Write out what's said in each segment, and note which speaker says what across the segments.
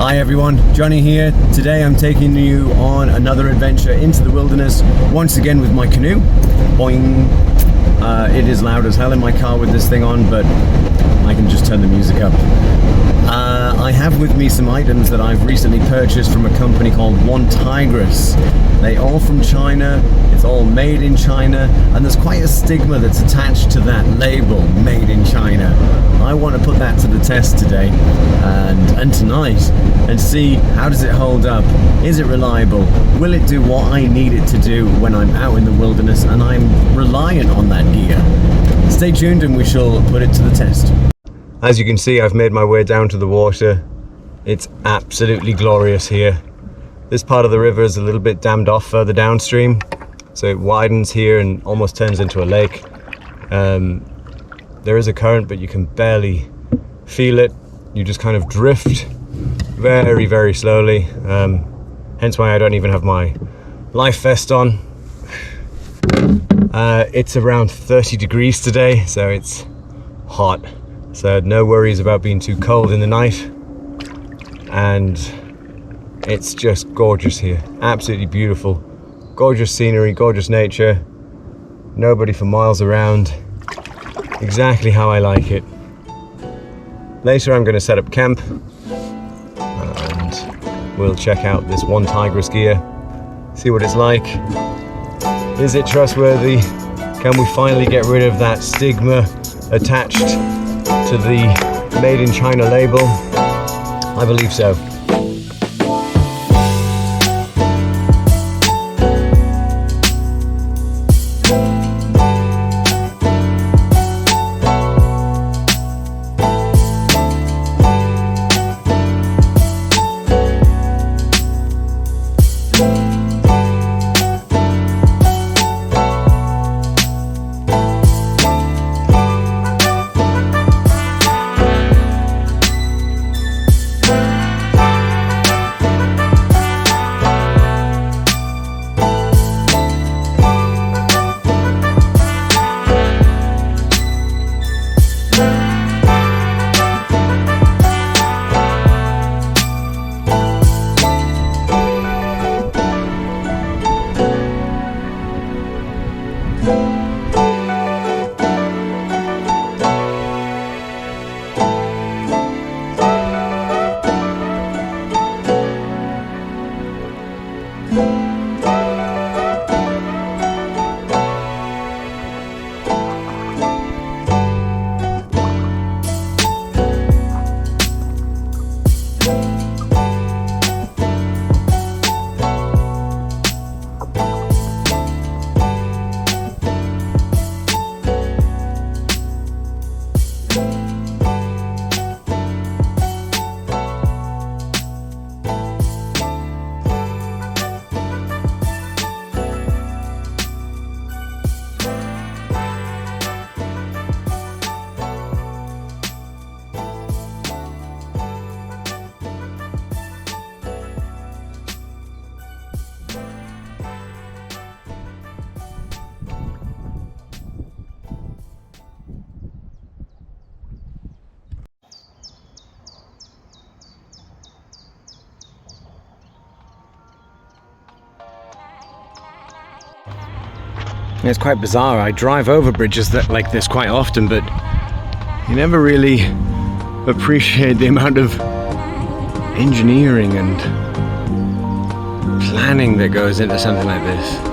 Speaker 1: Hi everyone, Johnny here. Today I'm taking you on another adventure into the wilderness, once again with my canoe. Boing! It is loud as hell in my car with this thing on, but I can just turn the music up. I have with me some items that I've recently purchased from a company called OneTigris. They are from China, it's all made in China, and there's quite a stigma that's attached to that label, made in China. I want to put that to the test today and tonight and see how does it hold up, is it reliable, will it do what I need it to do when I'm out in the wilderness and I'm reliant on that gear. Stay tuned and we shall put it to the test. As you can see, I've made my way down to the water. It's absolutely glorious here. This part of the river is a little bit dammed off further downstream, so it widens here and almost turns into a lake. There is a current, but you can barely feel it. You just kind of drift very, very slowly. Hence why I don't even have my life vest on. It's around 30 degrees today, so it's hot. So no worries about being too cold in the night. And it's just gorgeous here. Absolutely beautiful. Gorgeous scenery, gorgeous nature. Nobody for miles around. Exactly how I like it. Later I'm going to set up camp and we'll check out this OneTigris gear, see what it's like. Is it trustworthy? Can we finally get rid of that stigma attached to the Made in China label? I believe so. It's quite bizarre. I drive over bridges like this quite often, but you never really appreciate the amount of engineering and planning that goes into something like this.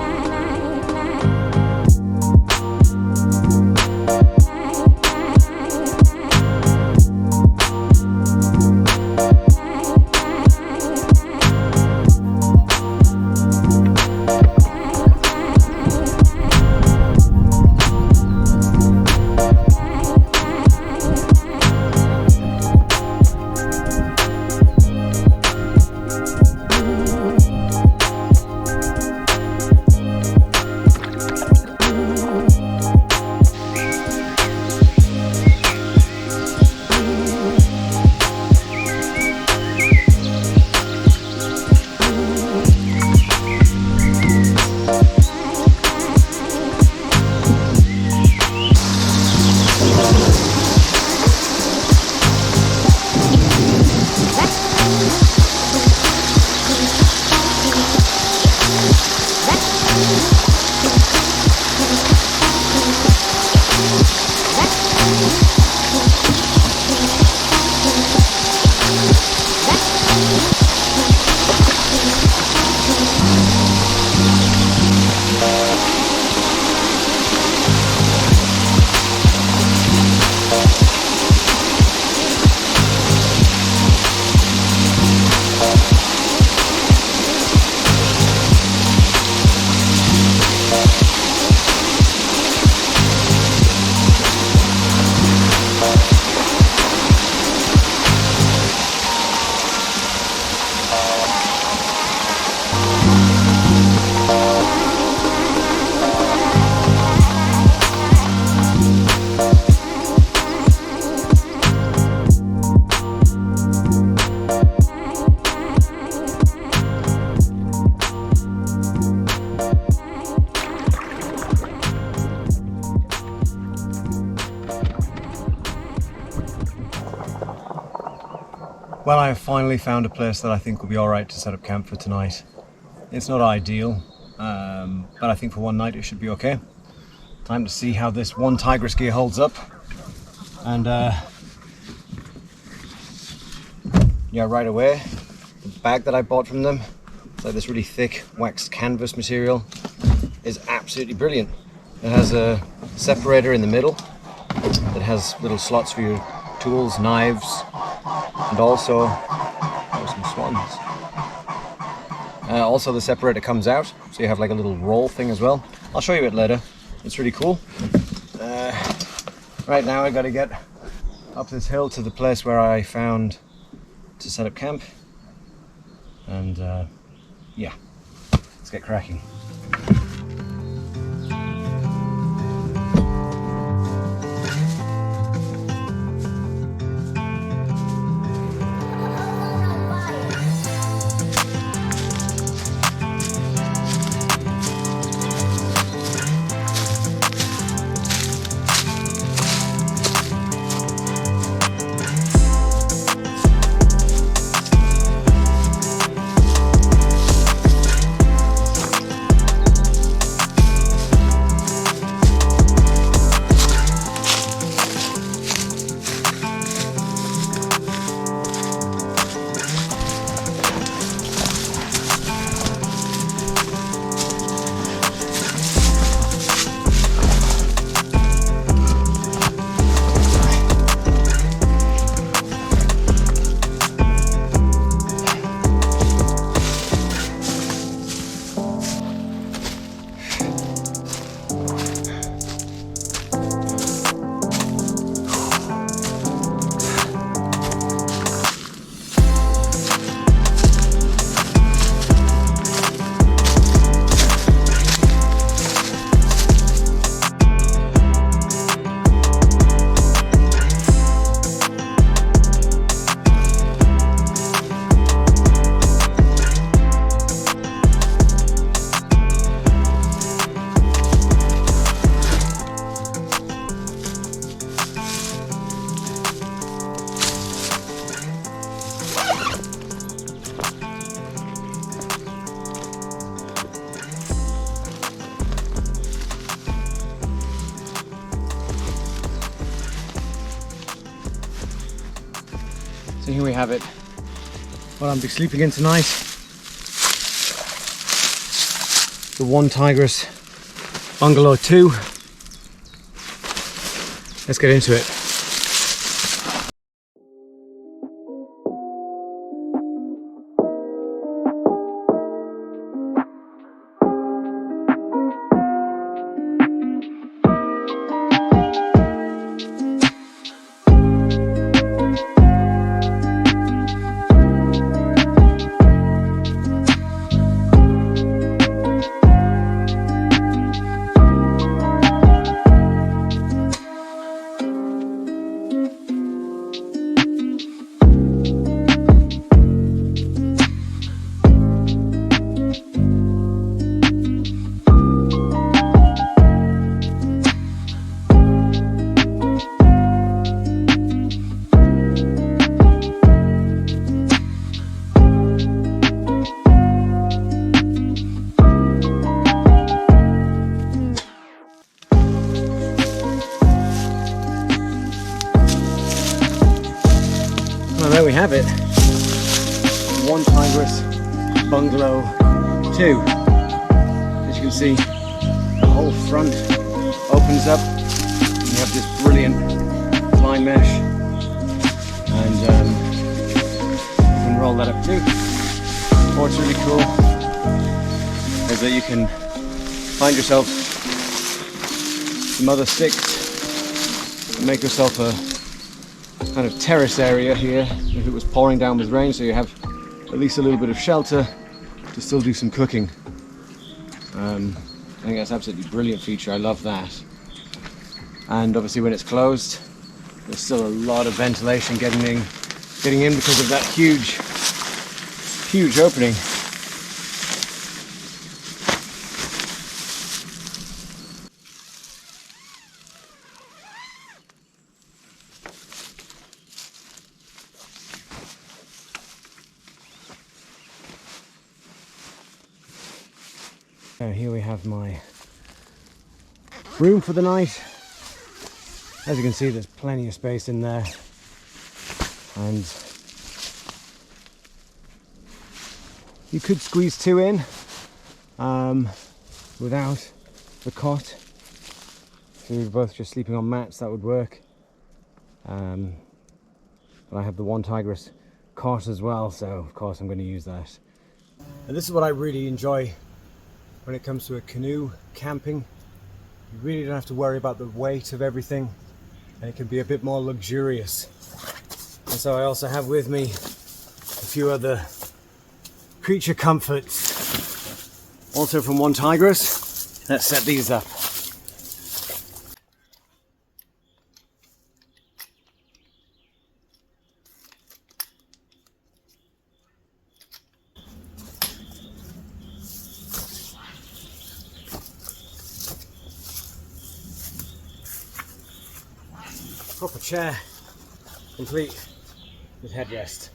Speaker 1: Well, I have finally found a place that I think will be alright to set up camp for tonight. It's not ideal, but I think for one night it should be okay. Time to see how this OneTigris gear holds up. And yeah, right away, the bag that I bought from them, it's like this really thick waxed canvas material, is absolutely brilliant. It has a separator in the middle that has little slots for your tools, knives, and also some swans. Also the separator comes out, so you have like a little roll thing as well. I'll show you it later. It's really cool. Right now I gotta get up this hill to the place where I found to set up camp. And yeah, let's get cracking. So here we have it. What I'm be sleeping in tonight. The OneTigris Bungalow 2. Let's get into it. Well, there we have it. OneTigris Bungalow 2. As you can see, the whole front opens up. You have this brilliant fly mesh, and you can roll that up too. What's really cool is that you can find yourself some other sticks and make yourself a kind of terrace area here if it was pouring down with rain, so you have at least a little bit of shelter to still do some cooking. I think that's absolutely brilliant feature. I love that. And obviously when it's closed, there's still a lot of ventilation getting in because of that huge opening. So here we have my room for the night. As you can see, there's plenty of space in there, and you could squeeze two in without the cot. So we were both just sleeping on mats, that would work. But I have the OneTigris cot as well, so of course I'm going to use that. And this is what I really enjoy when it comes to a canoe camping. You really don't have to worry about the weight of everything, and it can be a bit more luxurious. And so I also have with me a few other creature comforts, also from OneTigris. Let's set these up. Proper chair, complete with headrest.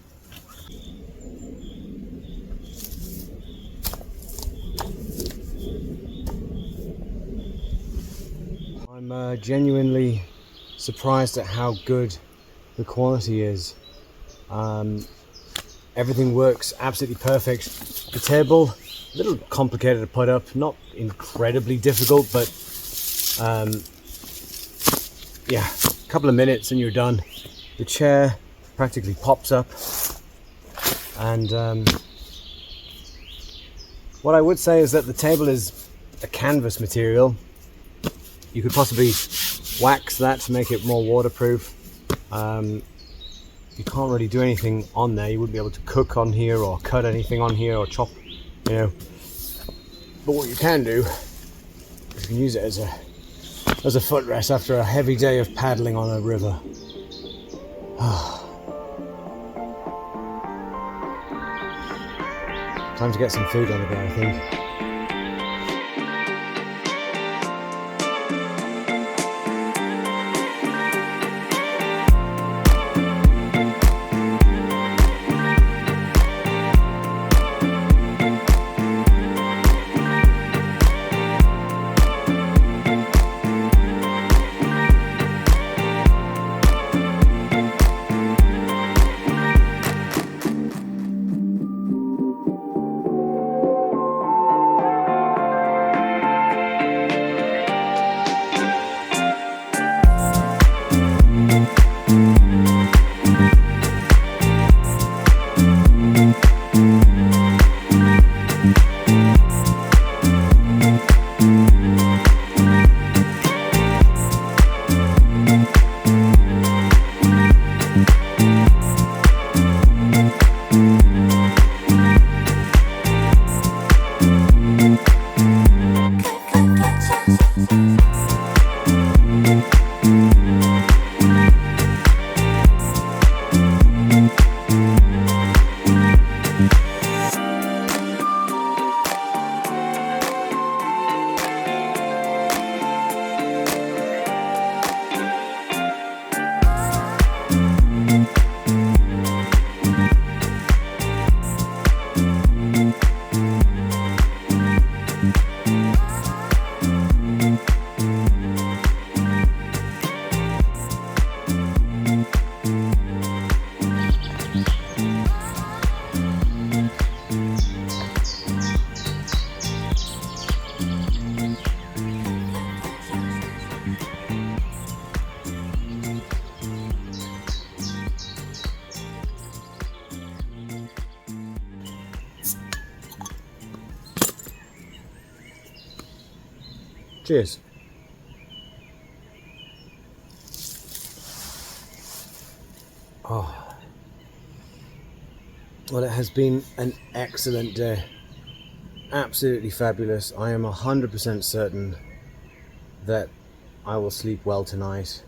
Speaker 1: I'm genuinely surprised at how good the quality is. Everything works absolutely perfect. The table, a little complicated to put up, not incredibly difficult, but yeah, a couple of minutes and you're done. The chair practically pops up, and what I would say is that the table is a canvas material. You could possibly wax that to make it more waterproof. You can't really do anything on there. You wouldn't be able to cook on here or cut anything on here or chop, you know. But what you can do is you can use it as a footrest after a heavy day of paddling on a river. Time to get some food on the go, I think. Cheers. Oh, well, it has been an excellent day. Absolutely fabulous. I am 100% certain that I will sleep well tonight.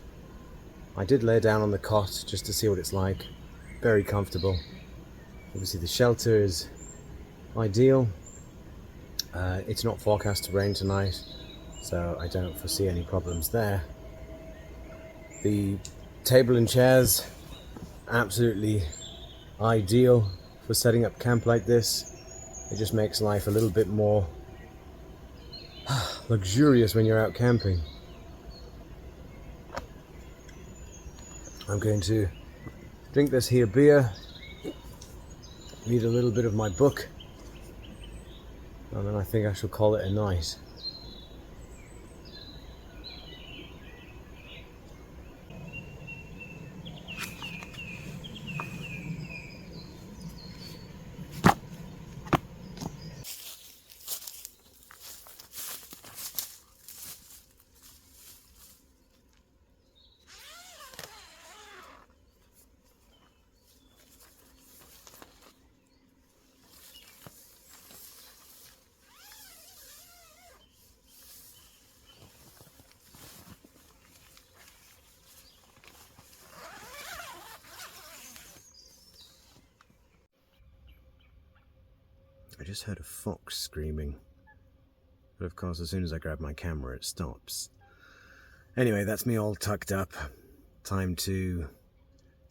Speaker 1: I did lay down on the cot just to see what it's like. Very comfortable. Obviously the shelter is ideal. It's not forecast to rain tonight, so I don't foresee any problems there. The table and chairs, absolutely ideal for setting up camp like this. It just makes life a little bit more Luxurious when you're out camping. I'm going to drink this here beer, read a little bit of my book, and then I think I shall call it a night. I just heard a fox screaming, but of course as soon as I grab my camera it stops. Anyway, that's me all tucked up. Time to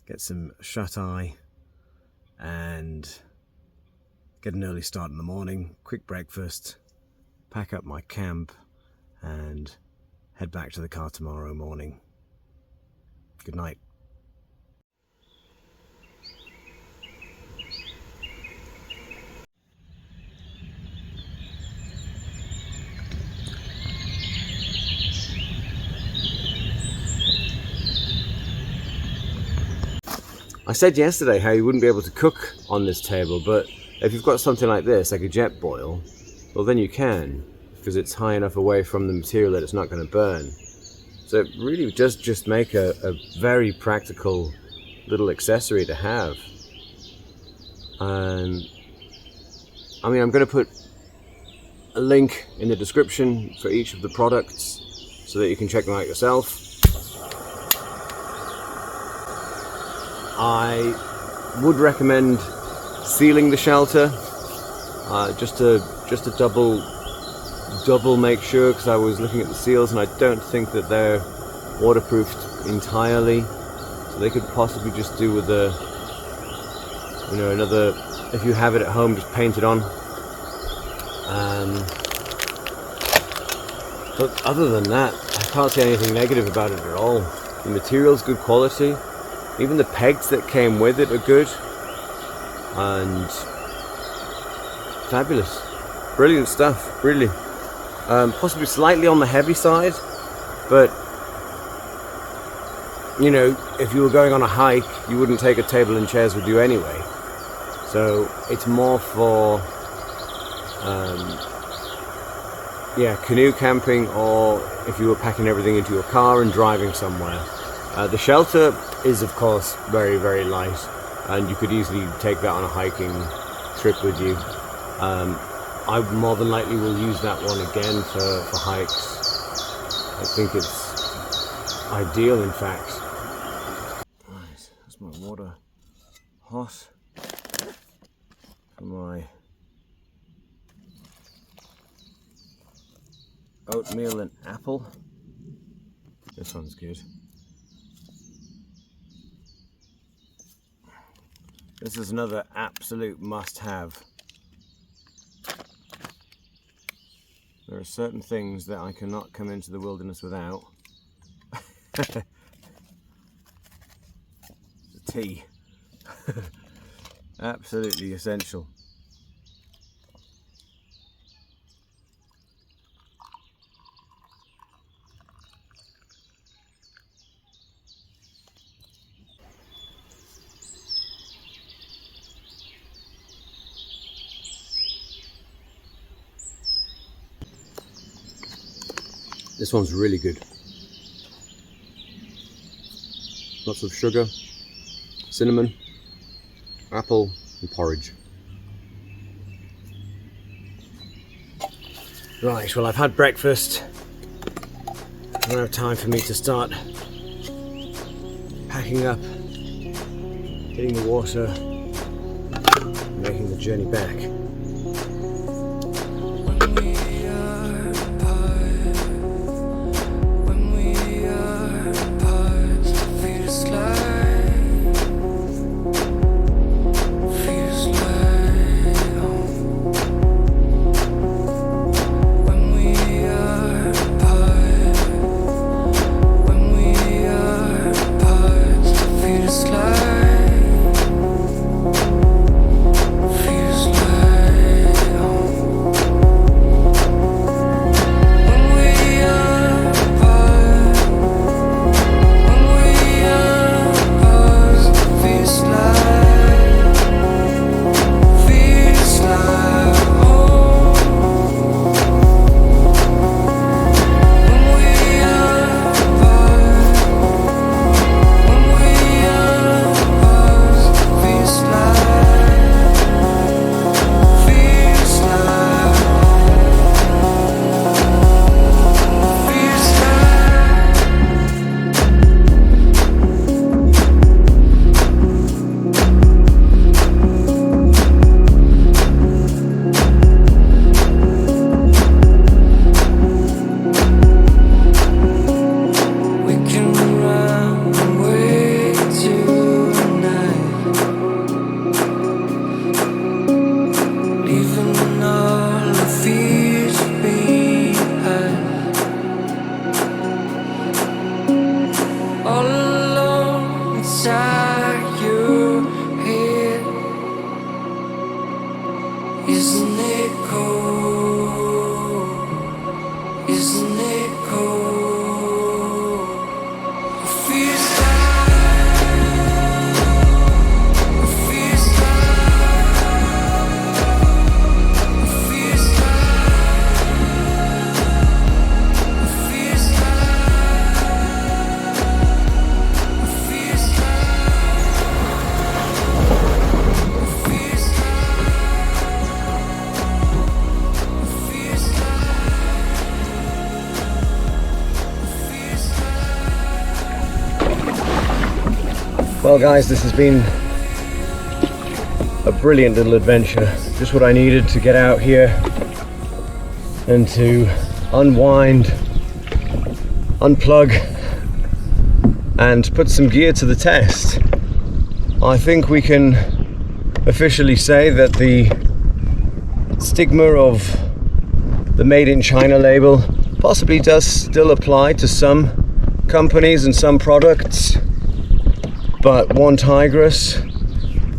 Speaker 1: get some shut-eye and get an early start in the morning, quick breakfast, pack up my camp and head back to the car tomorrow morning. Good night. I said yesterday how you wouldn't be able to cook on this table, but if you've got something like this, like a jet boil, well then you can, because it's high enough away from the material that it's not going to burn. So it really does just make a very practical little accessory to have. I mean, I'm going to put a link in the description for each of the products so that you can check them out yourself. I would recommend sealing the shelter, just to double make sure, because I was looking at the seals and I don't think that they're waterproofed entirely, so they could possibly just do with another, if you have it at home, just paint it on. But other than that, I can't say anything negative about it at all. The material's good quality. Even the pegs that came with it are good, and fabulous, brilliant stuff, really. Possibly slightly on the heavy side, but you know, if you were going on a hike, you wouldn't take a table and chairs with you anyway. So it's more for canoe camping, or if you were packing everything into your car and driving somewhere. The shelter is of course very, very light, and you could easily take that on a hiking trip with you. I more than likely will use that one again for hikes. I think it's ideal, in fact. Right, that's my water hot for my oatmeal and apple. This one's good. This is another absolute must-have. There are certain things that I cannot come into the wilderness without. The tea. Absolutely essential. This one's really good. Lots of sugar, cinnamon, apple and porridge. Right, well, I've had breakfast. Now time for me to start packing up, hitting the water, and making the journey back.
Speaker 2: We Isn't it cold? Isn't it cold? I feel I feel I feel
Speaker 1: Well guys, this has been a brilliant little adventure. Just what I needed to get out here and to unwind, unplug and put some gear to the test. I think we can officially say that the stigma of the Made in China label possibly does still apply to some companies and some products. But OneTigris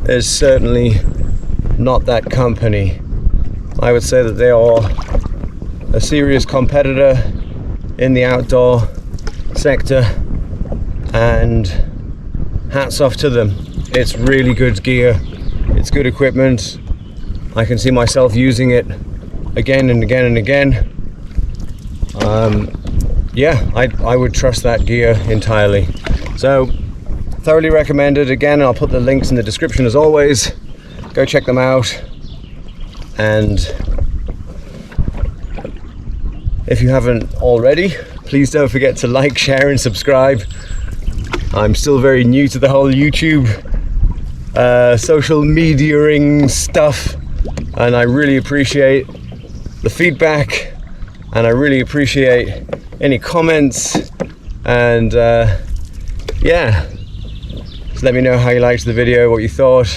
Speaker 1: is certainly not that company. I would say that they are a serious competitor in the outdoor sector, and hats off to them. It's really good gear, it's good equipment. I can see myself using it again and again and again. Yeah, I would trust that gear entirely. So thoroughly recommended. Again, I'll put the links in the description as always. Go check them out. And if you haven't already, please don't forget to like, share and subscribe. I'm still very new to the whole YouTube social media-ing stuff, and I really appreciate the feedback, and I really appreciate any comments, and yeah, just let me know how you liked the video, what you thought.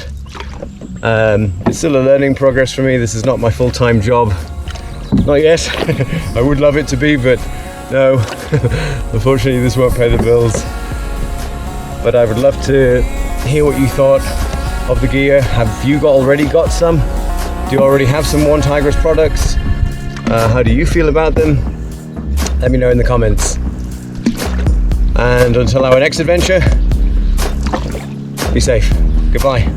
Speaker 1: It's still a learning progress for me. This is not my full-time job, not yet. I would love it to be, but no, unfortunately this won't pay the bills. But I would love to hear what you thought of the gear. Have you already got some? Do you already have some OneTigris products? How do you feel about them? Let me know in the comments. And until our next adventure, be safe. Goodbye.